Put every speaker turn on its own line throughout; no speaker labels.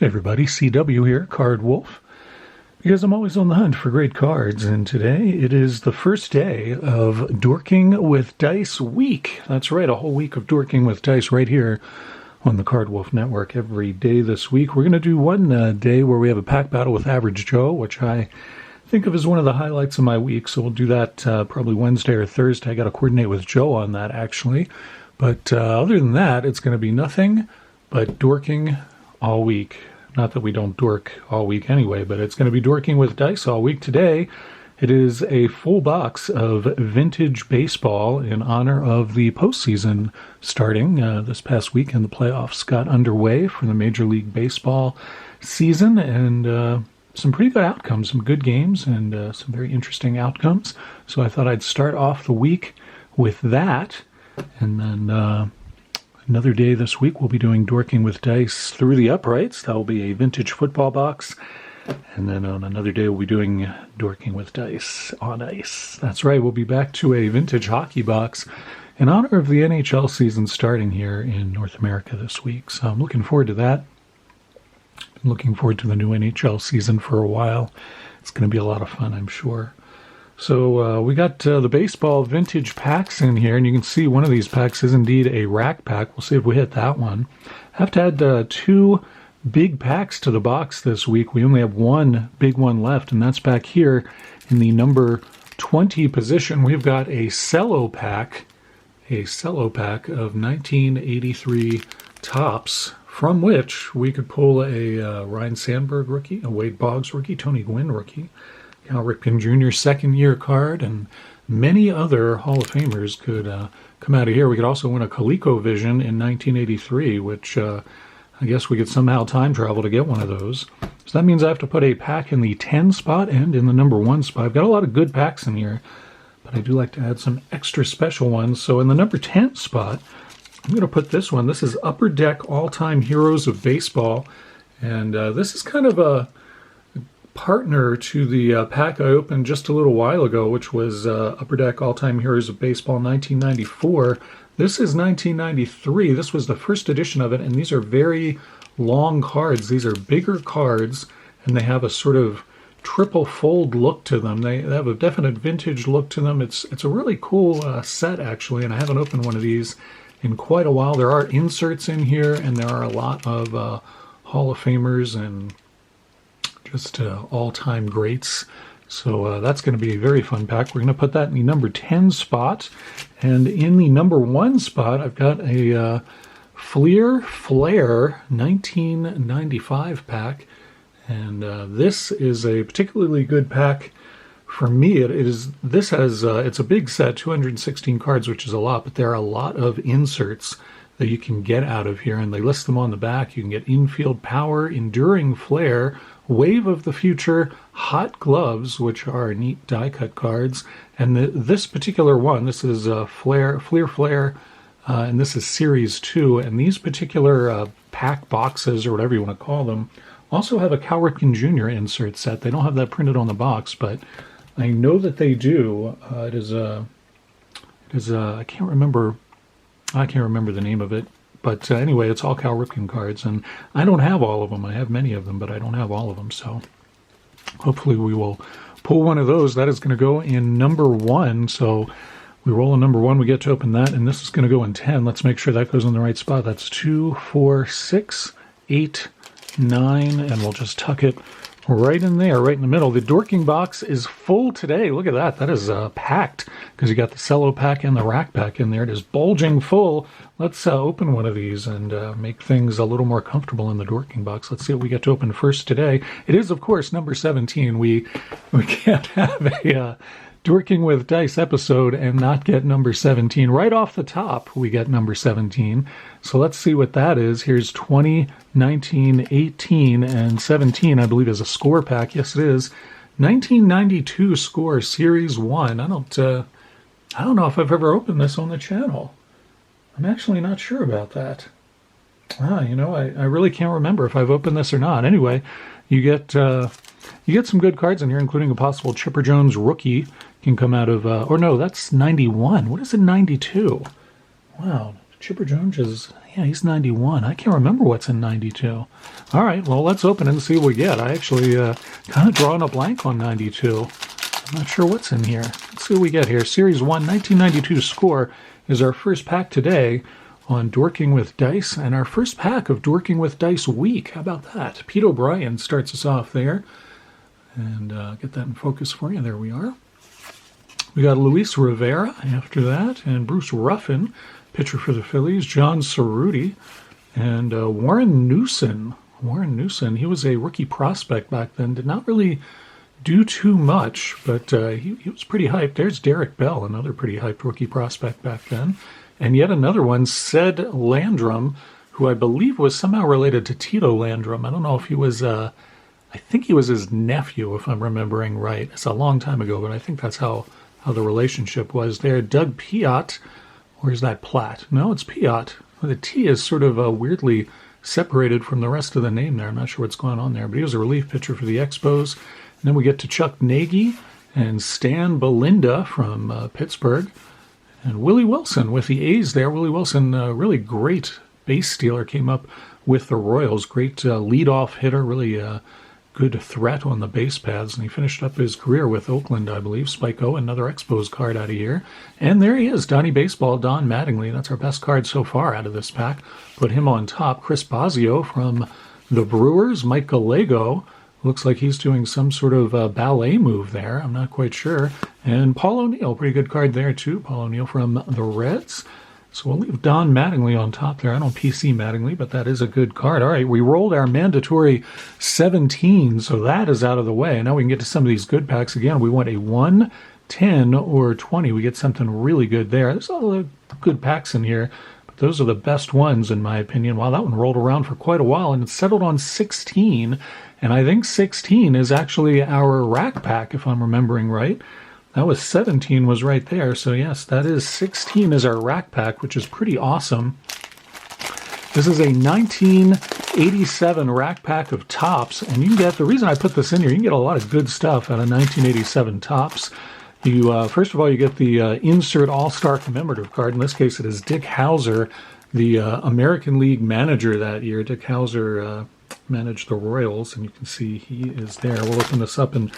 Hey everybody, CW here, Card Wolf, because I'm always on the hunt for great cards, and today it is the first day of Dorking with Dice week. That's right, a whole week of Dorking with Dice right here on the Card Wolf Network every day this week. We're going to do one day where we have a pack battle with Average Joe, which I think of as one of the highlights of my week, so we'll do that probably Wednesday or Thursday. I got to coordinate with Joe on that, actually. But other than that, it's going to be nothing but Dorking all week. Not that we don't dork all week anyway, but it's going to be Dorking with Dice all week. Today, it is a full box of vintage baseball in honor of the postseason starting this past week, and the playoffs got underway for the Major League Baseball season, and some pretty good outcomes, some good games, and some very interesting outcomes. So I thought I'd start off the week with that, and then another day this week, we'll be doing Dorking with Dice through the uprights. That will be a vintage football box. And then on another day, we'll be doing Dorking with Dice on ice. That's right, we'll be back to a vintage hockey box in honor of the NHL season starting here in North America this week. So I'm looking forward to that. Been looking forward to the new NHL season for a while. It's going to be a lot of fun, I'm sure. So we got the baseball vintage packs in here, and you can see one of these packs is indeed a rack pack. We'll see if we hit that one. Have to add two big packs to the box this week. We only have one big one left, and that's back here in the number 20 position. We've got a cello pack of 1983 Topps, from which we could pull a Ryan Sandberg rookie, a Wade Boggs rookie, Tony Gwynn rookie, Cal Ripken Jr. second-year card, and many other Hall of Famers could come out of here. We could also win a ColecoVision in 1983, which I guess we could somehow time travel to get one of those. So that means I have to put a pack in the 10 spot and in the number 1 spot. I've got a lot of good packs in here, but I do like to add some extra special ones. So in the number 10 spot, I'm going to put this one. This is Upper Deck All-Time Heroes of Baseball, and this is kind of a partner to the pack I opened just a little while ago, which was Upper Deck All-Time Heroes of Baseball 1994. This is 1993. This was the first edition of it, and these are very long cards. These are bigger cards, and they have a sort of triple fold look to them. They have a definite vintage look to them. It's a really cool set, actually, and I haven't opened one of these in quite a while. There are inserts in here, and there are a lot of Hall of Famers and just all-time greats. So that's going to be a very fun pack. We're going to put that in the number 10 spot. And in the number 1 spot, I've got a Fleer Flair 1995 pack. And this is a particularly good pack for me. It's a big set, 216 cards, which is a lot, but there are a lot of inserts that you can get out of here, and they list them on the back. You can get Infield Power, Enduring Flair, Wave of the Future, Hot Gloves, which are neat die-cut cards, and this particular one, this is Fleer Flair, and this is Series 2, and these particular pack boxes, or whatever you want to call them, also have a Cal Ripken Jr. insert set. They don't have that printed on the box, but I know that they do. It is I can't remember the name of it, but anyway, it's all Cal Ripken cards, and I don't have all of them. I have many of them, but I don't have all of them, so hopefully we will pull one of those. That is going to go in number 1, so we roll a number 1, we get to open that, and this is going to go in 10. Let's make sure that goes in the right spot. That's 2, 4, 6, 8, 9, and we'll just tuck it right in there, right in the middle. The Dorking box is full today. Look at that. That is packed, because you got the cello pack and the rack pack in there. It is bulging full. Let's open one of these and make things a little more comfortable in the Dorking box. Let's see what we get to open first today. It is, of course, number 17. We can't have a Dorking with Dice episode and not get number 17. Right off the top, we get number 17. So let's see what that is. Here's 20, 19, 18, and 17, I believe, is a score pack. Yes, it is. 1992 score, Series 1. I don't know if I've ever opened this on the channel. I'm actually not sure about that. I really can't remember if I've opened this or not. Anyway, you get some good cards in here, including a possible Chipper Jones rookie can come out of, or no, that's 91. What is it, 92? Wow, Chipper Jones Yeah, he's 91. I can't remember what's in 92. All right, well, let's open it and see what we get. I actually kind of drawing a blank on 92. I'm not sure what's in here. Let's see what we get here. Series 1, 1992 score is our first pack today on Dorking with Dice, and our first pack of Dorking with Dice week. How about that? Pete O'Brien starts us off there. And get that in focus for you. There we are. We got Luis Rivera after that, and Bruce Ruffin, pitcher for the Phillies, John Cerruti, and Warren Newson. Warren Newson, he was a rookie prospect back then, did not really do too much, but he was pretty hyped. There's Derek Bell, another pretty hyped rookie prospect back then. And yet another one, Ced Landrum, who I believe was somehow related to Tito Landrum. I don't know if he was... I think he was his nephew, if I'm remembering right. It's a long time ago, but I think that's how the relationship was there. Doug Piott, or is that Platt? No, it's Piott. The T is sort of weirdly separated from the rest of the name there. I'm not sure what's going on there, but he was a relief pitcher for the Expos. And then we get to Chuck Nagy and Stan Belinda from Pittsburgh. And Willie Wilson with the A's there. Willie Wilson, really great base stealer, came up with the Royals. Great leadoff hitter, really... good threat on the base paths, and he finished up his career with Oakland, I believe. Spike O, another Expos card out of here. And there he is, Donnie Baseball, Don Mattingly. That's our best card so far out of this pack. Put him on top. Chris Bosio from the Brewers. Mike Gallego. Looks like he's doing some sort of ballet move there. I'm not quite sure. And Paul O'Neill, pretty good card there too. Paul O'Neill from the Reds. So we'll leave Don Mattingly on top there. I don't PC Mattingly, but that is a good card. All right, we rolled our mandatory 17, so that is out of the way. Now we can get to some of these good packs. Again, we want a 1, 10, or 20. We get something really good there. There's all the good packs in here, but those are the best ones, in my opinion. Wow, that one rolled around for quite a while, and it settled on 16. And I think 16 is actually our rack pack, if I'm remembering right. That was 17 was right there. So yes, that is 16 is our rack pack, which is pretty awesome. This is a 1987 rack pack of tops, and you can get, the reason I put this in here, you can get a lot of good stuff out of 1987 tops. You first of all, you get the insert All-Star commemorative card. In this case, it is Dick Howser, the American League manager that year. Dick Howser managed the Royals, and you can see he is there. We'll open this up and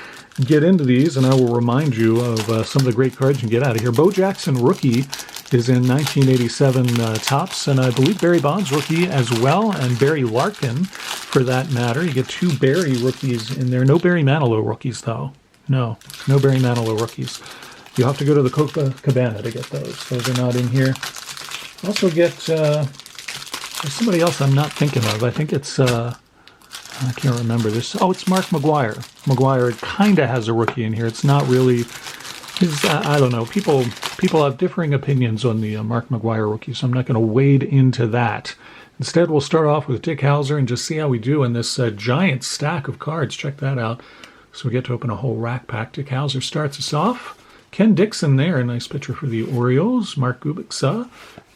get into these, and I will remind you of some of the great cards you can get out of here. Bo Jackson rookie is in 1987 tops, and I believe Barry Bonds rookie as well, and Barry Larkin for that matter. You get 2 Barry rookies in there. No Barry Manilow rookies, though. No Barry Manilow rookies. You'll have to go to the Copacabana to get those. Those are not in here. Also get there's somebody else I'm not thinking of. I think it's I can't remember this. Oh, it's Mark McGwire. McGwire kind of has a rookie in here. It's not really. I don't know. People have differing opinions on the Mark McGwire rookie, so I'm not going to wade into that. Instead, we'll start off with Dick Howser and just see how we do in this giant stack of cards. Check that out. So we get to open a whole rack pack. Dick Howser starts us off. Ken Dixon there, a nice pitcher for the Orioles. Mark Kubica.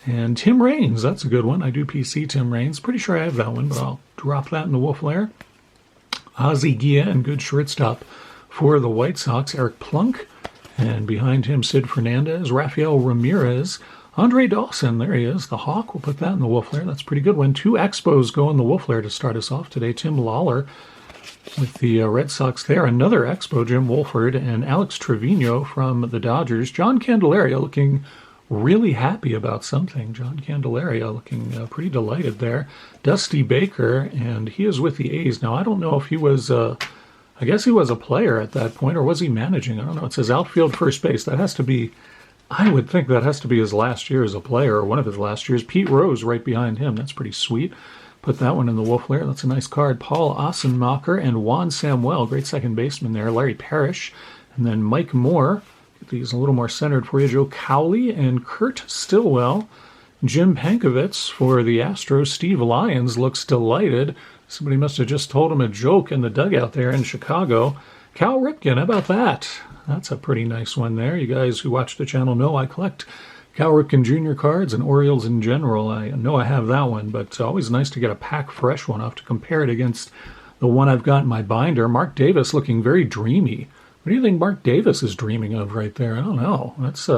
And Tim Raines, that's a good one. I do PC Tim Raines. Pretty sure I have that one, but I'll drop that in the Wolf Lair. Ozzie Guillen, good shortstop for the White Sox. Eric Plunk. And behind him, Sid Fernandez, Rafael Ramirez, Andre Dawson. There he is, the Hawk. We'll put that in the Wolf Lair. That's a pretty good one. 2 Expos go in the Wolf Lair to start us off today. Tim Lawler with the Red Sox there. Another Expo, Jim Wolford, and Alex Trevino from the Dodgers. John Candelaria looking really happy about something. John Candelaria looking pretty delighted there. Dusty Baker, and he is with the A's. Now, I don't know if he was, I guess he was a player at that point, or was he managing? I don't know. It says outfield first base. That has to be, I would think that has to be his last year as a player, or one of his last years. Pete Rose right behind him. That's pretty sweet. Put that one in the Wolf Lair. That's a nice card. Paul Ossenmacher and Juan Samuel, great second baseman there. Larry Parrish, and then Mike Moore. Get these a little more centered for you. Joe Cowley and Kurt Stillwell. Jim Pankovitz for the Astros. Steve Lyons looks delighted. Somebody must have just told him a joke in the dugout there in Chicago. Cal Ripken, how about that? That's a pretty nice one there. You guys who watch the channel know I collect Cal Ripken Jr. cards and Orioles in general. I know I have that one, but it's always nice to get a pack fresh one. I'll have to compare it against the one I've got in my binder. Mark Davis looking very dreamy. What do you think Mark Davis is dreaming of right there? I don't know. That's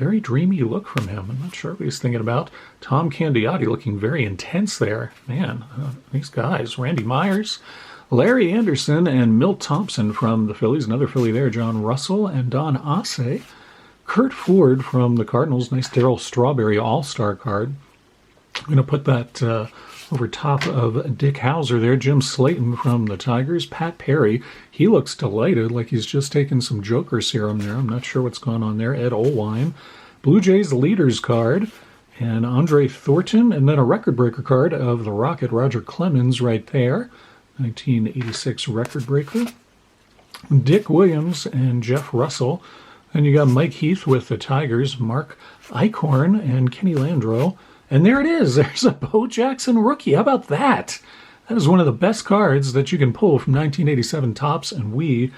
Very dreamy look from him. I'm not sure what he's thinking about. Tom Candiotti looking very intense there. Man, these guys. Randy Myers, Larry Anderson, and Milt Thompson from the Phillies. Another Philly there, John Russell and Don Asse. Kurt Ford from the Cardinals. Nice Darryl Strawberry all-star card. I'm going to put that over top of Dick Hauser there. Jim Slayton from the Tigers. Pat Perry, he looks delighted, like he's just taken some Joker serum there. I'm not sure what's going on there. Ed Olwine. Blue Jays leaders card. And Andre Thornton. And then a record breaker card of the Rocket, Roger Clemens, right there. 1986 record breaker. Dick Williams and Jeff Russell. And you got Mike Heath with the Tigers. Mark Eichhorn and Kenny Landreau. And there it is. There's a Bo Jackson rookie. How about that? That is one of the best cards that you can pull from 1987 Topps, and we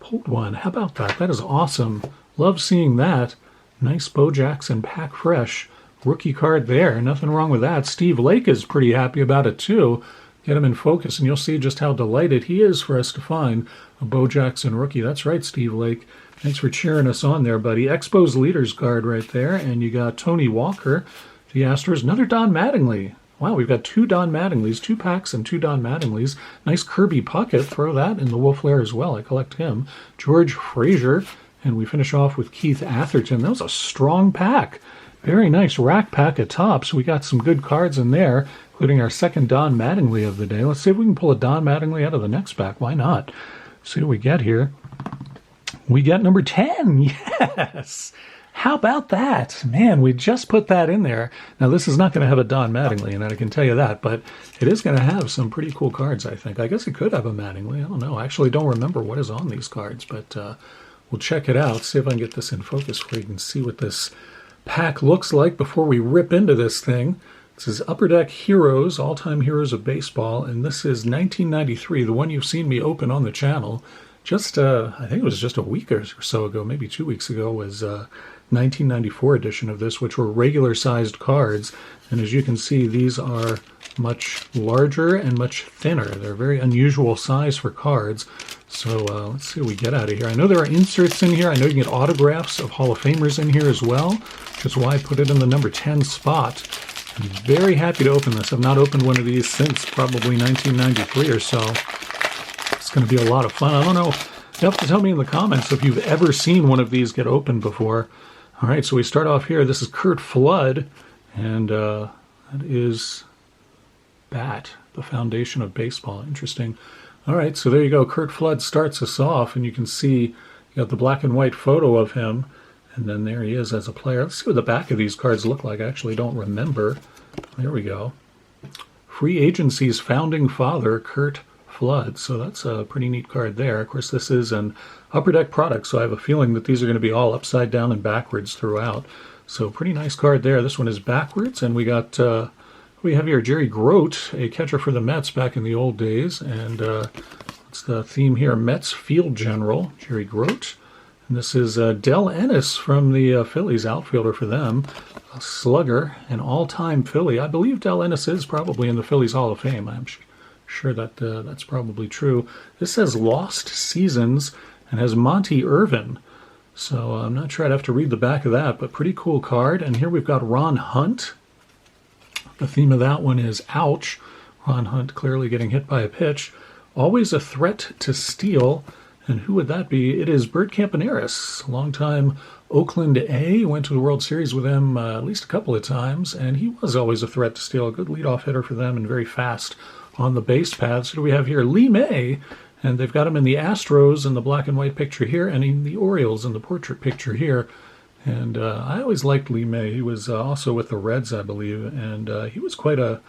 pulled one. How about that? That is awesome. Love seeing that. Nice Bo Jackson pack fresh rookie card there. Nothing wrong with that. Steve Lake is pretty happy about it too. Get him in focus, and you'll see just how delighted he is for us to find a Bo Jackson rookie. That's right, Steve Lake. Thanks for cheering us on there, buddy. Expos leaders card right there, and you got Tony Walker. The Astros, another Don Mattingly. Wow, we've got 2 Don Mattingleys, 2 packs and 2 Don Mattingleys. Nice Kirby Puckett. Throw that in the Wolf Lair as well. I collect him. George Frazier. And we finish off with Keith Atherton. That was a strong pack. Very nice rack pack at Topps. We got some good cards in there, including our second Don Mattingly of the day. Let's see if we can pull a Don Mattingly out of the next pack. Why not? See what we get here. We get number 10. Yes. How about that? Man, we just put that in there. Now, this is not going to have a Don Mattingly in it, I can tell you that, but it is going to have some pretty cool cards, I think. I guess it could have a Mattingly. I don't know. I actually don't remember what is on these cards, but we'll check it out, see if I can get this in focus where you can see what this pack looks like before we rip into this thing. This is Upper Deck Heroes, All-Time Heroes of Baseball, and this is 1993, the one you've seen me open on the channel. Just, I think it was just a week or so ago, maybe 2 weeks ago, was 1994 edition of this, which were regular-sized cards. And as you can see, these are much larger and much thinner. They're very unusual size for cards. So let's see what we get out of here. I know there are inserts in here. I know you can get autographs of Hall of Famers in here as well, which is why I put it in the number 10 spot. I'm very happy to open this. I've not opened one of these since probably 1993 or so. It's going to be a lot of fun. I don't know. You have to tell me in the comments if you've ever seen one of these get opened before. All right, so we start off here. This is Curt Flood, and that is Bat, the foundation of baseball. Interesting. All right, so there you go. Curt Flood starts us off, and you can see you got the black and white photo of him, and then there he is as a player. Let's see what the back of these cards look like. I actually don't remember. There we go. Free Agency's founding father, Curt Flood. So that's a pretty neat card there. Of course, this is an Upper Deck product, so I have a feeling that these are going to be all upside down and backwards throughout. So pretty nice card there. This one is backwards, and we got we have here Jerry Grote, a catcher for the Mets back in the old days, and what's the theme here? Mets Field General, Jerry Grote. And this is Del Ennis from the Phillies, outfielder for them, a slugger, an all-time Philly. I believe Del Ennis is probably in the Phillies Hall of Fame. I'm sure that that's probably true. This says Lost Seasons and has Monty Irvin. So I'm not sure I'd have to read the back of that, but pretty cool card. And here we've got Ron Hunt. The theme of that one is Ouch. Ron Hunt clearly getting hit by a pitch. Always a threat to steal. And who would that be? It is Bert Campaneris, longtime Oakland A. Went to the World Series with them at least a couple of times, and he was always a threat to steal. A good leadoff hitter for them and very fast on the base paths. So we have here Lee May, and they've got him in the Astros in the black and white picture here, and in the Orioles in the portrait picture here. And I always liked Lee May. He was also with the Reds, I believe, and he was quite a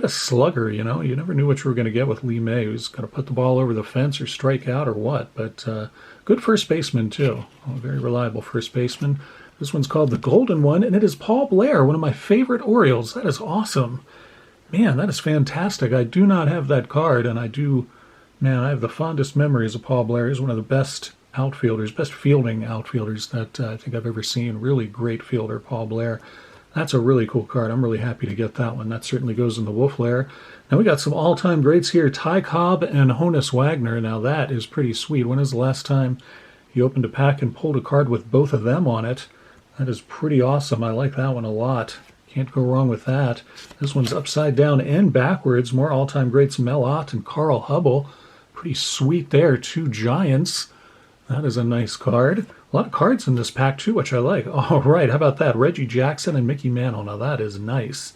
slugger, you know. You never knew what you were going to get with Lee May. He was going to put the ball over the fence or strike out or what. But good first baseman, too. A very reliable first baseman. This one's called the Golden One, and it is Paul Blair, one of my favorite Orioles. That is awesome. Man, that is fantastic. I do not have that card, and I have the fondest memories of Paul Blair. He's one of the best outfielders, best fielding outfielders that I think I've ever seen. Really great fielder, Paul Blair. That's a really cool card. I'm really happy to get that one. That certainly goes in the Wolf Lair. Now we got some all-time greats here. Ty Cobb and Honus Wagner. Now that is pretty sweet. When is the last time you opened a pack and pulled a card with both of them on it? That is pretty awesome. I like that one a lot. Can't go wrong with that. This one's upside down and backwards. More all-time greats, Mel Ott and Carl Hubble. Pretty sweet there. Two giants. That is a nice card. A lot of cards in this pack too, which I like. All right, how about that? Reggie Jackson and Mickey Mantle. Now that is nice.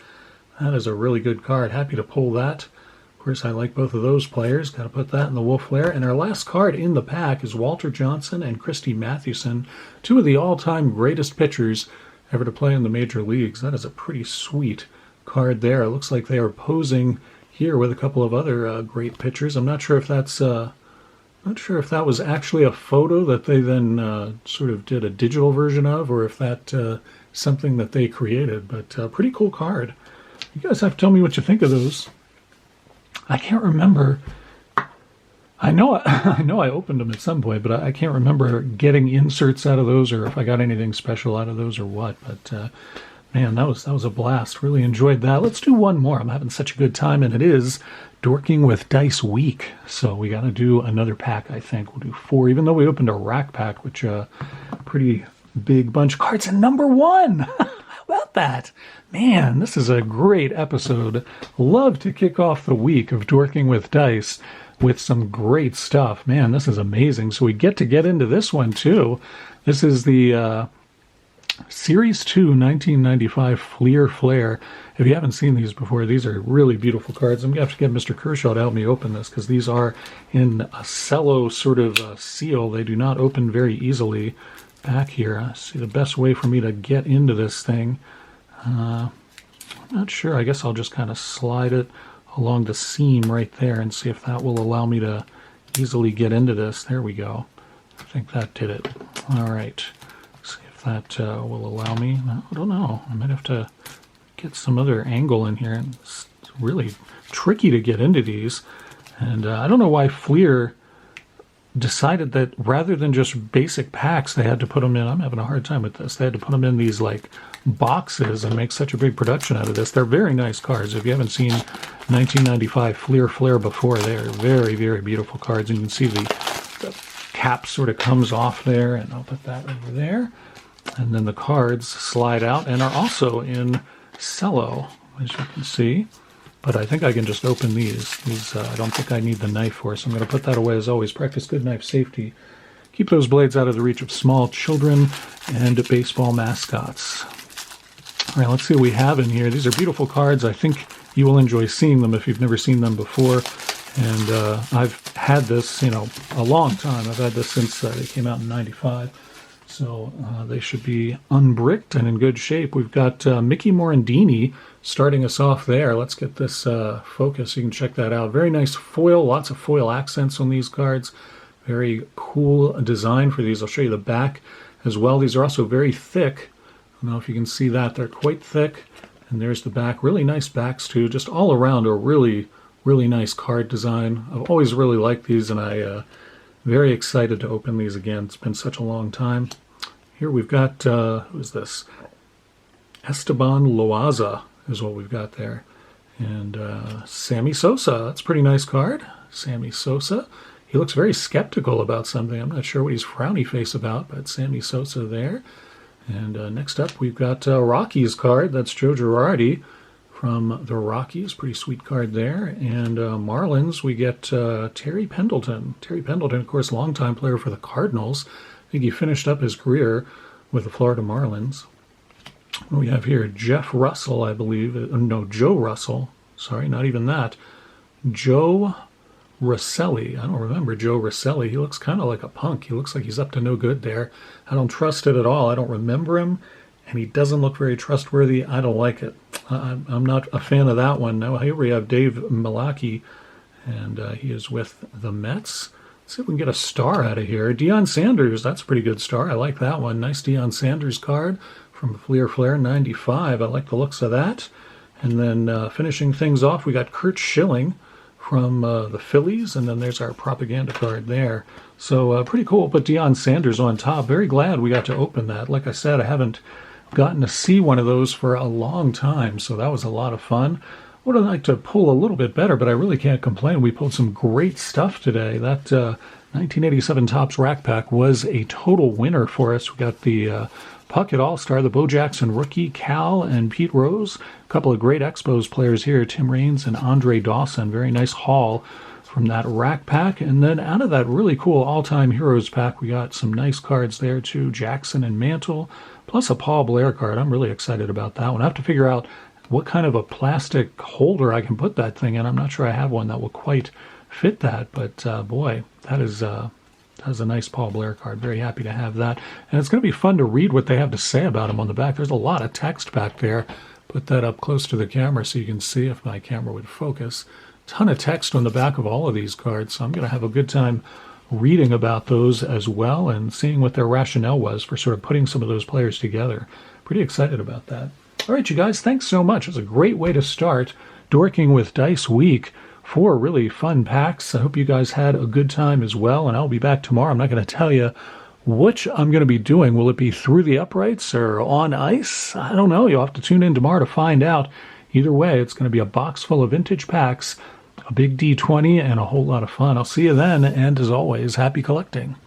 That is a really good card. Happy to pull that. Of course, I like both of those players. Got to put that in the Wolf Lair. And our last card in the pack is Walter Johnson and Christy Mathewson, two of the all-time greatest pitchers ever to play in the major leagues. That is a pretty sweet card there. It looks like they are posing here with a couple of other great pitchers. I'm not sure if that's not sure if that was actually a photo that they then sort of did a digital version of, or if that something that they created. But pretty cool card. You guys have to tell me what you think of those. I can't remember. I know I opened them at some point, but I can't remember getting inserts out of those, or if I got anything special out of those or what. But man, that was a blast. Really enjoyed that. Let's do one more. I'm having such a good time, and it is Dorking with Dice Week. So we got to do another pack. I think we'll do 4, even though we opened a rack pack, which pretty big bunch of cards. And number 1. How about that? Man, this is a great episode. Love to kick off the week of Dorking with Dice with some great stuff. Man, this is amazing. So we get into this one too. This is the Series 2 1995 Fleer Flare. If you haven't seen these before, these are really beautiful cards. I'm going to have to get Mr. Kershaw to help me open this because these are in a cello sort of seal. They do not open very easily back here. I see the best way for me to get into this thing. I'm not sure. I guess I'll just kind of slide it along the seam right there and see if that will allow me to easily get into this. There we go. I think that did it. All right. See if that will allow me. I don't know. I might have to get some other angle in here. It's really tricky to get into these. And I don't know why Fleer decided that rather than just basic packs, they had to put them in. I'm having a hard time with this. They had to put them in these like boxes and make such a big production out of this. They're very nice cards. If you haven't seen 1995 Fleer Flare before, they're very, very beautiful cards. And you can see the cap sort of comes off there, and I'll put that over there. And then the cards slide out and are also in cello, as you can see. But I think I can just open these. I don't think I need the knife for, so I'm going to put that away as always. Practice good knife safety. Keep those blades out of the reach of small children and baseball mascots. All right, let's see what we have in here. These are beautiful cards. I think you will enjoy seeing them if you've never seen them before. And I've had this, a long time. I've had this since they came out in '95. So they should be unbricked and in good shape. We've got Mickey Morandini starting us off there. Let's get this focus. You can check that out. Very nice foil. Lots of foil accents on these cards. Very cool design for these. I'll show you the back as well. These are also very thick. I don't know if you can see that. They're quite thick. And there's the back. Really nice backs too. Just all around a really, really nice card design. I've always really liked these, and I very excited to open these again. It's been such a long time. Here we've got, who is this? Esteban Loaiza is what we've got there. And Sammy Sosa. That's a pretty nice card. Sammy Sosa. He looks very skeptical about something. I'm not sure what he's frowny face about, but Sammy Sosa there. And next up we've got Rockies card. That's Joe Girardi from the Rockies. Pretty sweet card there. And Marlins, we get Terry Pendleton. Terry Pendleton, of course, longtime player for the Cardinals. I think he finished up his career with the Florida Marlins. What do we have here? Jeff Russell, I believe. No, Joe Russell. Sorry, not even that. Joe Rosselli. I don't remember Joe Rosselli. He looks kind of like a punk. He looks like he's up to no good there. I don't trust it at all. I don't remember him, and he doesn't look very trustworthy. I don't like it. I'm not a fan of that one. Now here we have Dave Milwaukee, and he is with the Mets. Let's see if we can get a star out of here. Deion Sanders, that's a pretty good star. I like that one. Nice Deion Sanders card from Fleer Flare 95. I like the looks of that. And then finishing things off, we got Kurt Schilling from the Phillies, and then there's our propaganda card there. So pretty cool. Put Deion Sanders on top. Very glad we got to open that. Like I said, I haven't gotten to see one of those for a long time, so that was a lot of fun. Would have liked to pull a little bit better, but I really can't complain. We pulled some great stuff today. That 1987 Topps Rack Pack was a total winner for us. We got the Puckett All-Star, the Bo Jackson rookie, Cal and Pete Rose. A couple of great Expos players here, Tim Raines and Andre Dawson. Very nice haul from that Rack Pack. And then out of that really cool All-Time Heroes pack, we got some nice cards there too, Jackson and Mantle, plus a Paul Blair card. I'm really excited about that one. I have to figure out what kind of a plastic holder I can put that thing in. I'm not sure I have one that will quite fit that, but boy, that is a nice Paul Blair card. Very happy to have that. And it's going to be fun to read what they have to say about him on the back. There's a lot of text back there. Put that up close to the camera so you can see if my camera would focus. Ton of text on the back of all of these cards, so I'm going to have a good time reading about those as well and seeing what their rationale was for sort of putting some of those players together. Pretty excited about that. All right, you guys, thanks so much. It's a great way to start Dorking with Dice Week. 4 really fun packs. I hope you guys had a good time as well, and I'll be back tomorrow. I'm not going to tell you which I'm going to be doing. Will it be through the uprights or on ice? I don't know. You'll have to tune in tomorrow to find out. Either way, it's going to be a box full of vintage packs, a big D20, and a whole lot of fun. I'll see you then, and as always, happy collecting.